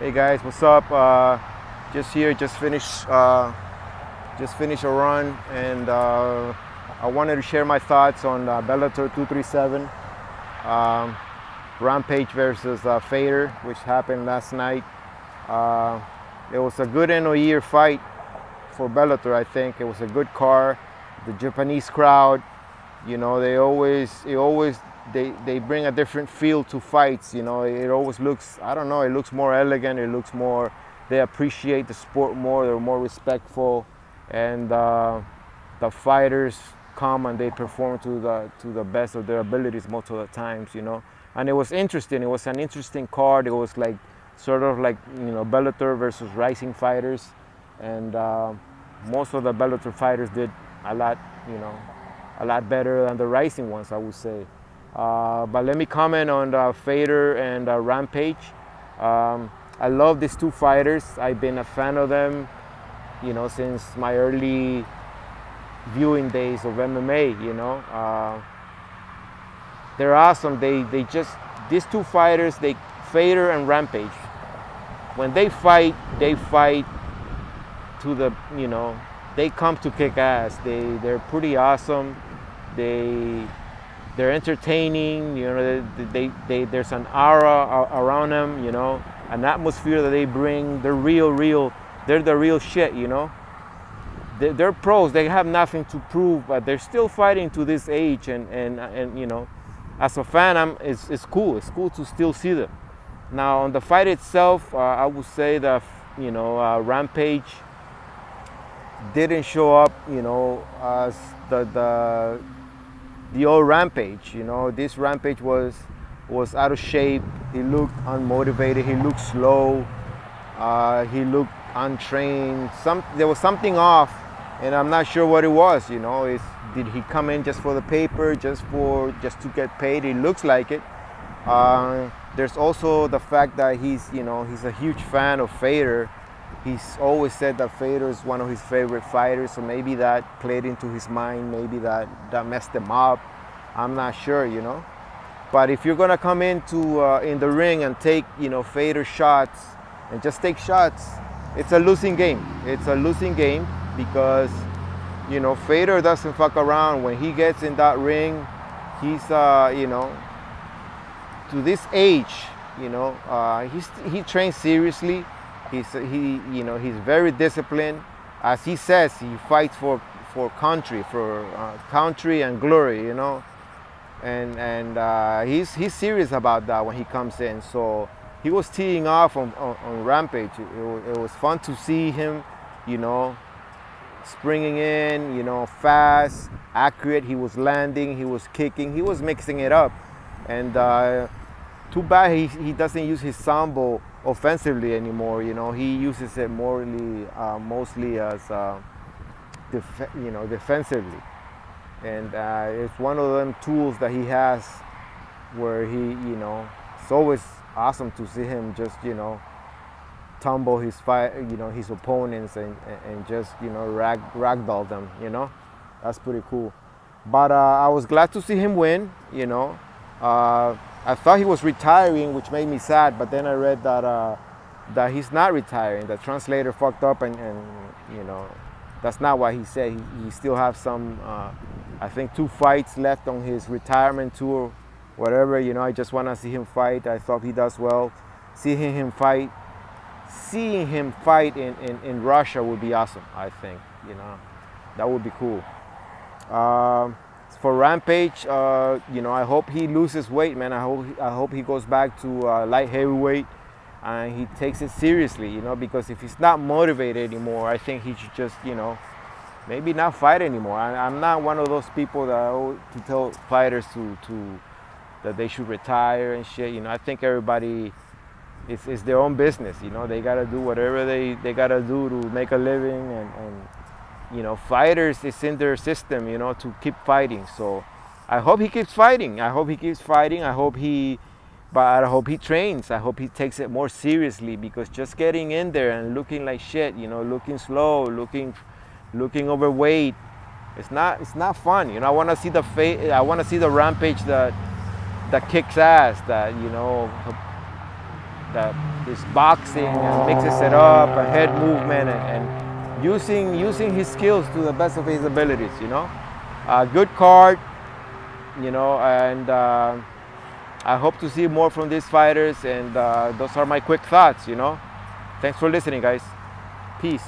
Hey guys, what's up? Just here, just finished a run, and I wanted to share my thoughts on Bellator 237, um, Rampage versus Fedor, which happened last night. Uh, it was a good end of year fight for Bellator. I think it was a good card. The Japanese crowd, they bring a different feel to fights. It always looks, I don't know, it looks more elegant. It looks more, they appreciate the sport more. They're more respectful, and the fighters come and they perform to the best of their abilities most of the times. And it was interesting. It was an interesting card. It was like sort of like Bellator versus rising fighters, and most of the Bellator fighters did a lot better than the rising ones, I would say. But let me comment on Fedor and Rampage. I love these two fighters. I've been a fan of them, since my early viewing days of MMA. They're awesome. These two fighters, Fedor and Rampage, when they fight to the, they come to kick ass. They're pretty awesome. They're entertaining. There's an aura around them. An atmosphere that they bring. They're real. They're the real shit. They're pros. They have nothing to prove, but they're still fighting to this age. And as a fan, it's cool. It's cool to still see them. Now on the fight itself, I would say that Rampage didn't show up, as the old Rampage. This Rampage was out of shape. He looked unmotivated. He looked slow. He looked untrained. There was something off, and I'm not sure what it was. Did he come in just for the paper, just to get paid? It looks like it. There's also the fact that he's a huge fan of Fedor. He's always said that Fedor is one of his favorite fighters, so maybe that played into his mind. Maybe that messed him up. I'm not sure, But if you're gonna come into in the ring and take Fedor shots and just take shots, it's a losing game. It's a losing game because Fedor doesn't fuck around. When he gets in that ring, he's to this age, he trains seriously. He's very disciplined. As he says, he fights for country, country and glory, and he's serious about that when he comes in. So he was teeing off on Rampage. It was fun to see him, springing in, fast, accurate. He was landing, he was kicking, he was mixing it up, and too bad he doesn't use his sambo offensively anymore. He uses it mostly as defensively, and it's one of them tools that he has where it's always awesome to see him just tumble his his opponents and just ragdoll them. That's pretty cool. But I was glad to see him win. I thought he was retiring, which made me sad, but then I read that he's not retiring. The translator fucked up, and that's not what he said. He still has some, I think, 2 fights left on his retirement tour, whatever. I just want to see him fight. I thought he does well. Seeing him fight in Russia would be awesome. I think that would be cool. For Rampage, I hope he loses weight, man. I hope he goes back to light heavyweight and he takes it seriously, because if he's not motivated anymore, I think he should just, maybe not fight anymore. I'm not one of those people that to tell fighters that they should retire and shit. I think everybody is their own business. They gotta do whatever they gotta do to make a living, and fighters, it's in their system, to keep fighting. So I hope he keeps fighting. I hope he trains. I hope he takes it more seriously, because just getting in there and looking like shit, looking slow, looking overweight, it's not fun. I want to see the Rampage that kicks ass, that his boxing and mixes it up, a head movement, and using his skills to the best of his abilities. Good card, and I hope to see more from these fighters. And those are my quick thoughts. Thanks for listening, guys. Peace.